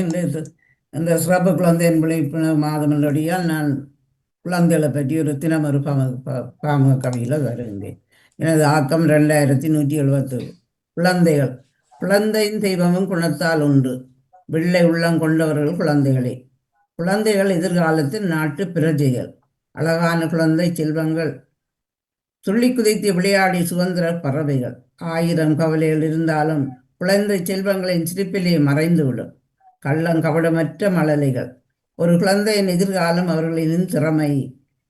இந்த சிறப்பு குழந்தையின் விழிப்புணர்வு மாதம் என்றபடியால் நான் குழந்தைகளை பற்றி ஒரு தினம் ஒரு பாமக கவியில் வருகின்றேன். எனது ஆக்கம் 2177. குழந்தைகள். குழந்தையின் தெய்வமும் குணத்தால் உண்டு. வெள்ளை உள்ளம் கொண்டவர்கள் குழந்தைகளே. குழந்தைகள் எதிர்காலத்தில் நாட்டு பிரஜைகள். அழகான குழந்தை செல்வங்கள். துள்ளி குதித்து விளையாடி சுதந்திர பறவைகள். 1000 கவலைகள் இருந்தாலும் குழந்தை செல்வங்களின் சிரிப்பிலே மறைந்துவிடும். கள்ளங்கபடமற்ற மழலைகள். ஒரு குழந்தையின் எதிர்காலம் அவர்களின் திறமை.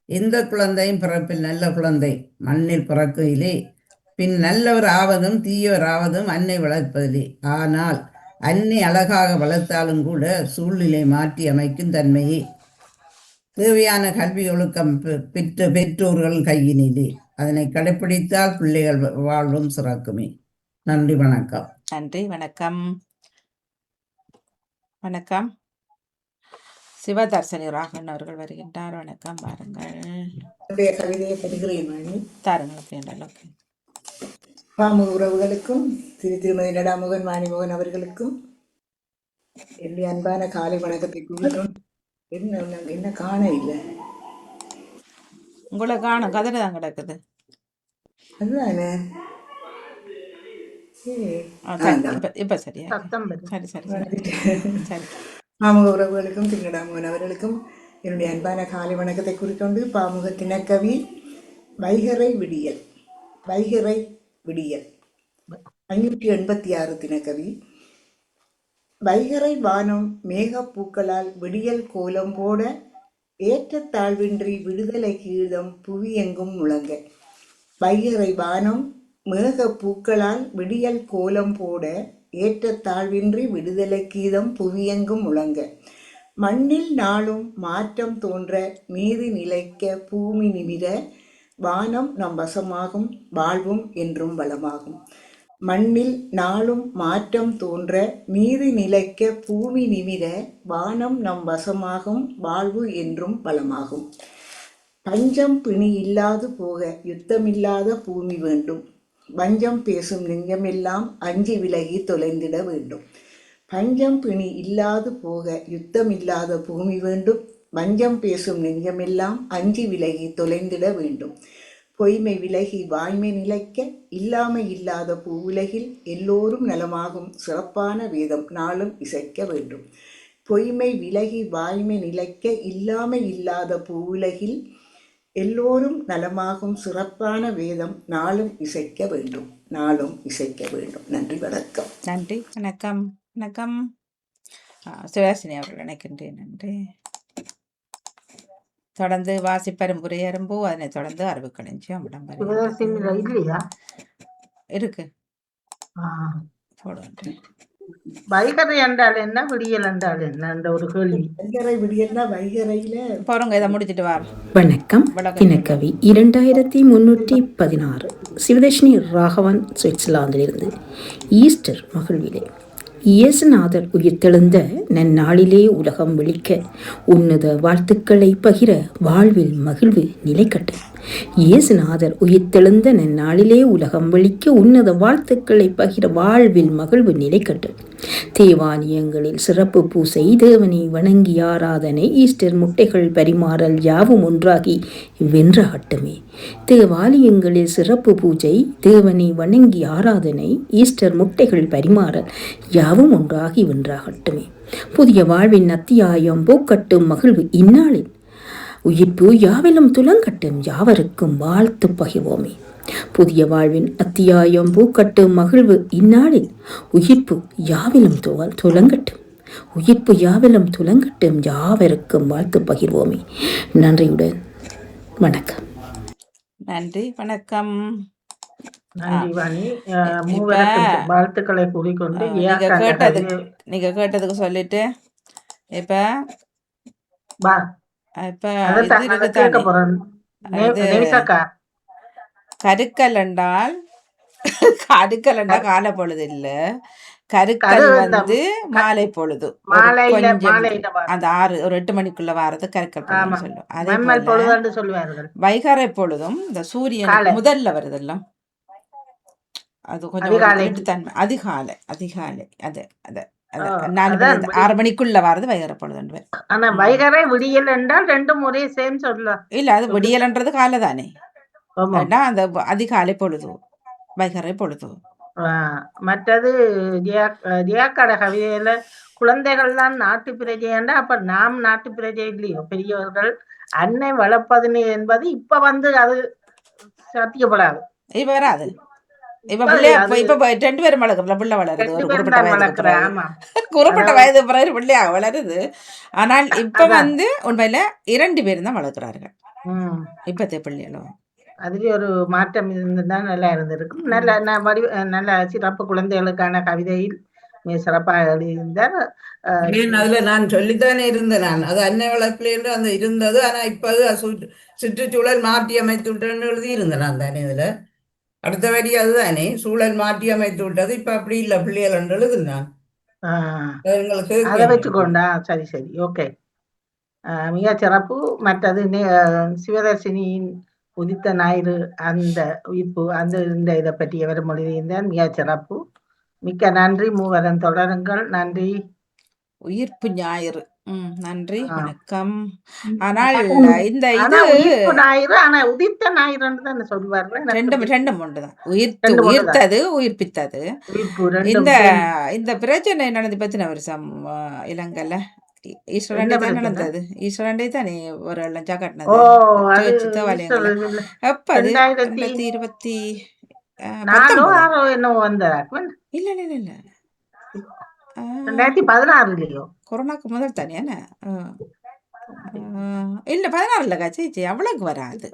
எந்த குழந்தையும் பிறப்பில் நல்ல குழந்தை மண்ணில் பிறக்கையிலே, பின் நல்லவர் ஆவதும் தீயவர் ஆவதும் அன்னை வளர்ப்பதிலே. ஆனால் அன்னை அழகாக வளர்த்தாலும் கூட சூழ்நிலை மாற்றி அமைக்கும் தன்மையே. தேவையான கல்வி ஒழுக்கம் பெற்ற பெற்றோர்கள் கையினிலே. அதனை கடைப்பிடித்தால் பிள்ளைகள் வாழ்வும் சிறக்குமே. நன்றி, வணக்கம். நன்றி, வணக்கம். வணக்கம். சிவதர்சனி ராகவன் அவர்கள் வருகின்றார். வணக்கம், வாருங்கள். கவிதையை படுகிறேன் தாருங்கள். பாமுக உறவுகளுக்கும் திருமதி நடாமுகன் வாணிமோகன் அவர்களுக்கும் என்னுடைய அன்பான காலை வணக்கத்தை கூறுகிறோம். என்ன காண இல்லை, உங்களை காணும் கதிரை தான் கிடக்குது. அதுதானே இப்ப சரியா? சரி. பாமுக உறவுகளுக்கும் திரு நடாமுகன் அவர்களுக்கும் என்னுடைய அன்பான காலை வணக்கத்தை குறிக்கொண்டு பாமுக தினக்கவி வைகறை விடியல். வைகறை விடியல் 586 தினக்கவி. வைகறை வானம் மேகப்பூக்களால் விடியல் கோலம் போட, ஏற்றத்தாழ்வின்றி விடுதலை கீதம் புவியெங்கும் முழங்க. வைகறை வானம் மேகப்பூக்களால் விடியல் கோலம் போட, ஏற்றத்தாழ்வின்றி விடுதலை கீதம் புவியெங்கும் முழங்க. மண்ணில் நாளும் மாற்றம் தோன்ற, நீதி நிலைக்க பூமி நிமிர, வானம் நம் வசமாகும் வாழ்வும் என்றும் வளமாகும். மண்ணில் நாளும் மாற்றம் தோன்ற, நீதி நிலைக்க பூமி நிமிர, வானம் நம் வசமாகும் வாழ்வு என்றும் வளமாகும். பஞ்சம் பிணி இல்லாது போக யுத்தமில்லாத பூமி வேண்டும். வஞ்சம் பேசும் நெஞ்சமெல்லாம் அஞ்சி விலகி தொலைந்திட வேண்டும். பஞ்சம் பிணி இல்லாது போக யுத்தமில்லாத பூமி வேண்டும். வஞ்சம் பேசும் நெஞ்சமெல்லாம் அஞ்சி விலகி தொலைந்திட வேண்டும். பொய்மை விலகி வாய்மை நிலைக்க, இல்லாமை இல்லாத பூவுலகில் எல்லோரும் நலமாகும் சிறப்பான வேதம் நாளும் இசைக்க வேண்டும். பொய்மை விலகி வாய்மை நிலைக்க, இல்லாமை இல்லாத பூவுலகில் எல்லோரும் நலமாகும் சிறப்பான வேதம் நாளும் இசைக்க வேண்டும். நாளும் இசைக்க வேண்டும். நன்றி, வணக்கம். நன்றி, வணக்கம். வணக்கம். சிவாசினி அவர்கள் நினைக்கின்றேன். நன்றி. தொடர்ந்து வாசிப்பரும் புரியரும்போ, அதனை தொடர்ந்து அறிவு களஞ்சியம் இருக்கு. வைகரை என்றால் என்ன, விடியல் என்றால் என்ன என்ற ஒரு கேள்வி. போறோங்க, இதை முடிச்சிட்டு வா. வணக்கம். தினக்கவி 2316. சிவதர்ஷினி ராகவன், சுவிட்சர்லாந்திலிருந்து. ஈஸ்டர் மகிழ்விலே. இயேசுநாதர் உயிர்த்தெழுந்த நன்னாளிலே உலகம் விழிக்க, உன்னத வாழ்த்துக்களை பகிர வாழ்வில் மகிழ்வு நிலைக்கட்டும். இயேசுநாதர் உயிர்த்தெழுந்த நன்னாளிலே உலகம் விழிக்க, உன்னத வாழ்த்துக்களை பகிர வாழ்வில் மகிழ்வு நிலைக்கட்டும். தேவாலயங்களில் சிறப்பு பூசை, தேவனை வணங்கி ஆராதனை, ஈஸ்டர் முட்டைகள் பரிமாறல் யாவும் ஒன்றாகி வென்றாகட்டுமே. தேவாலயங்களில் சிறப்பு பூஜை, தேவனை வணங்கி ஆராதனை, ஈஸ்டர் முட்டைகள் பரிமாறல் யாவும் ஒன்றாகி வென்றாகட்டுமே. புதிய வாழ்வின் அத்தியாயம் பூக்கட்டும் மகிழ்வு இந்நாளில். உயிர்ப்பு யாவிலும் துலங்கட்டும், யாவருக்கும் வாழ்த்து பகிர்வோமே. புதிய வாழ்வின் அத்தியாயம் பூக்கட்டும் மகிழ்வு இந்நாளில். உயிர்ப்பு யாவிலும் துலங்கட்டும், உயிர்ப்பு யாவிலும் துலங்கட்டும், யாவருக்கும் வாழ்த்து பகிர்வோமே. நன்றியுடன் வணக்கம். நன்றி, வணக்கம். நன்றி வாணி. வாழ்த்துக்களை கூறிக்கொண்டு நீங்க கேட்டதுக்கு சொல்லிட்டு இப்ப கருக்கல் என்றால் காலை பொழுது இல்ல, கருக்கல் வந்து மாலை பொழுது. அந்த 8 மணிக்குள்ள வாரது கருக்கல் சொல்லும். அதே வைகறை பொழுதும் இந்த சூரியன் முதல்ல வருதெல்லாம், அது கொஞ்சம் அதிகாலை அது 4 மணி அதான் 6 மணிக்குள்ள வாரது வைகறை பொழுது. ஆனா வைகறை விடியல் என்றால் ரெண்டும் ஒரே சேம் சொல்லலாம். இல்ல அது விடியல்ன்றது காலை தானே, ஆமா. ஏன்னா அந்த அதிகாலை பொழுது வைகறை பொழுது. மற்றது தியாக்கட கவிதையில குழந்தைகள் தான் நாட்டு பிரஜை என்றா, அப்ப நாம் நாட்டு பிரஜை இல்லையோ? பெரியவர்கள் அன்னை வளர்ப்பது என்பது இப்ப வந்து அது சாத்தியப்படாது. இப்ப வராது. இப்ப பிள்ளைய இப்ப 2 பேரும் வளர்க்குறல, பிள்ளை வளருது ஒரு குறிப்பிட்ட வயதுக்கு பிறகு. குறிப்பிட்ட வயது பிறகு பிள்ளையா வளருது. ஆனால் இப்ப வந்து உண்மையில 2 பேரும் தான் வளர்க்குறார்கள் இப்பத்த பிள்ளைகளும். அதுலயே ஒரு மாற்றம் இருந்துதான் நல்லா இருந்திருக்கும். நல்ல சிறப்பு குழந்தைகளுக்கான கவிதையில் மிக சிறப்பாக எழுதியிருந்தார். அதுல நான் சொல்லித்தானே இருந்தேன். நான் அது அன்னை வளர்ப்பில் என்று அந்த இருந்தது. ஆனா இப்ப சுற்றுச்சூழல் மாற்றி அமைத்து விட்டேன்னு எழுதி இருந்தேன் நான் தானே. இதுல அடுத்த வரி அதுதானே, சூழல் மாற்றி அமைத்து விட்டது, இப்ப அப்படி இல்லை பிள்ளைகள் என்று எழுதுனான். அதை வச்சுக்கொண்டா? சரி சரி, ஓகே. மிக சிறப்பு. மற்றது சிவதர்சினியின் உதித்த ஞாயிறு அந்த உயிர்ப்பு அந்த இந்த இதை பற்றி அவர் மொழியிருந்தார். மிக சிறப்பு. மிக்க நன்றி. மூவரன் தொடருங்கள். நன்றி. உயிர்ப்பு ஞாயிறு. நன்றி, வணக்கம். ஆனால் இந்த உயிர்ப்பு ஞாயிறு, ஆனா உதித்த ஞாயிறுன்னு தான் சொல்லுவார்கள். ரெண்டும் ஒன்றுதான். உயிர்த்தது உயிர்ப்பித்தது. இந்த பிரச்சனை நடந்து பத்தின வருஷம் இலங்கைல ஈஸ்வரண்டே தான் நடந்தது. ஈஸ்வரண்டே தானே ஒரு லஞ்சா கட்டினது. எப்ப அது 2020 இல்ல இல்ல இல்ல 2016 கொரோனாக்கு முதல் தானே. இல்ல 16 காட்சி அவ்வளவுக்கு வராது.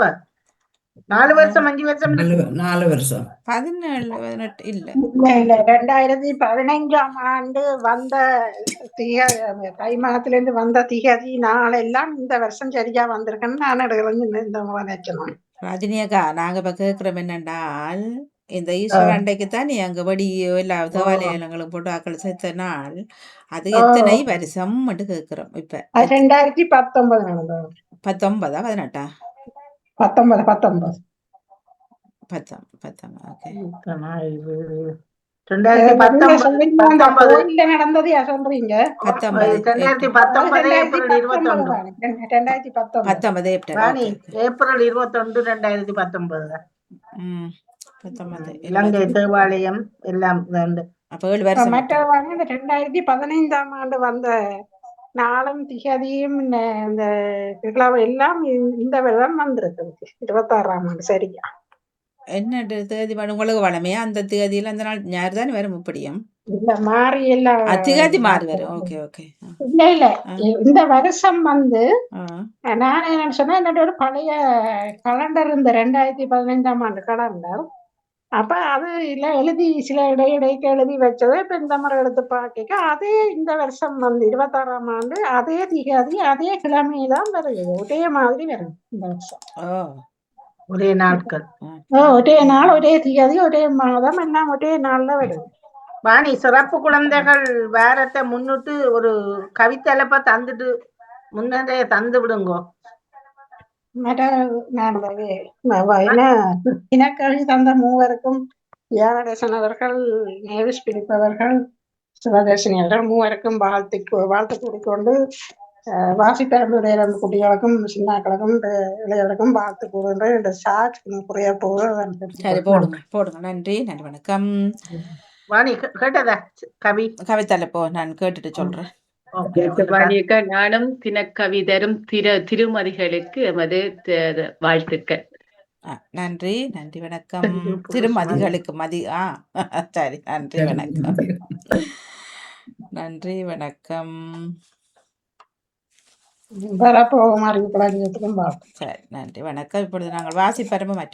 4 வருஷம் 5 வருஷம் 4 வருஷம் 17 18 இல்ல 2015ஆம் ஆண்டு வந்த தை மாதத்திலிருந்து வந்த திகதி நாளெல்லாம் இந்த வருஷம் சரியா வந்திருக்குன்னு நான் நினைக்கணும். ரஜினியக்கா, நாங்க இப்ப கேட்கிறோம் என்னென்றால், இந்த ஈஸ்வர அண்டைக்கு தான் நீ அங்க வடியோ இல்ல தேவாலயங்களும் போட்டு ஆக்கள் சேர்த்த நாள் அது எத்தனை வருஷம் மட்டும் கேட்கிறோம். இப்ப 2019 நடந்தது. 19 18 19 நடந்தது சொல்றீங்க. 2019 ஏப்ரல் 21 2019 இலங்கை தேவாலயம் எல்லாம். மற்றவங்க 2015ஆம் ஆண்டு வந்த நாளும் திகதியும் இந்த எல்லாம் இந்த வருடம் வந்திருக்கு. 26ஆம் ஆண்டு சரியா என்ன தேதி உங்களுக்கு வளமையா அந்த தேதியில அந்த நாள் ஞாயிறு தானே வரும். இப்படியும் இல்ல மாறி எல்லாம் தேதி மாறி வரும். Okay okay. இல்ல இல்ல இந்த வருஷம் வந்து நான் என்ன சொன்னா, என்னோட ஒரு பழைய கலண்டர் இந்த 2015ஆம் ஆண்டு கலண்டர். அப்ப அது இல்ல எழுதி சில இடையிடைக்கு எழுதி வச்சது. இப்ப இந்த முறை எடுத்து பார்க்க அதே இந்த வருஷம் வந்து 26ஆம் ஆண்டு அதே திகதி அதே கிழமைதான் வருது. ஒரே மாதிரி வருது இந்த வருஷம். ஒரே நாட்கள், ஒரே நாள், ஒரே திகதி, ஒரே மாதம், எல்லாம் ஒரே நாள்ல வருது. வாணி, சிறப்பு குழந்தைகள் வாரத்தை முன்னிட்டு ஒரு கவித்தலைப்ப தந்துட்டு முன்னே தந்து விடுங்கோ. இனக்கல்வி தந்த மூவருக்கும் வியாழதேசன் அவர்கள், நேவிஸ் பிடிப்பவர்கள், சிவதர்ஷினி அவர்கள் மூவருக்கும் வாழ்த்து கூறிக்கொண்டு வாசிப்பவர்களுடைய குட்டிகளுக்கும் சின்னாக்களுக்கும் இளையவர்களுக்கும் வாழ்த்து கூறுகின்ற இந்த சார்ஜ் குறைய போடுங்க. நன்றி, நன்றி, வணக்கம். வாணி கேட்டதா கவித்தலைப்போ நான் கேட்டுட்டு சொல்றேன். நானும் தினக்கவிதரும் திருமதிகளுக்கு எமது வாழ்த்துக்கள். நன்றி, நன்றி, வணக்கம். திருமதிகளுக்கு சரி, நன்றி, வணக்கம். நன்றி, வணக்கம். வரப்போகும் அறிவிப்பாளர்களுக்கும் சரி, நன்றி, வணக்கம். இப்பொழுது நாங்கள் வாசிப்பரம்பு மற்றும்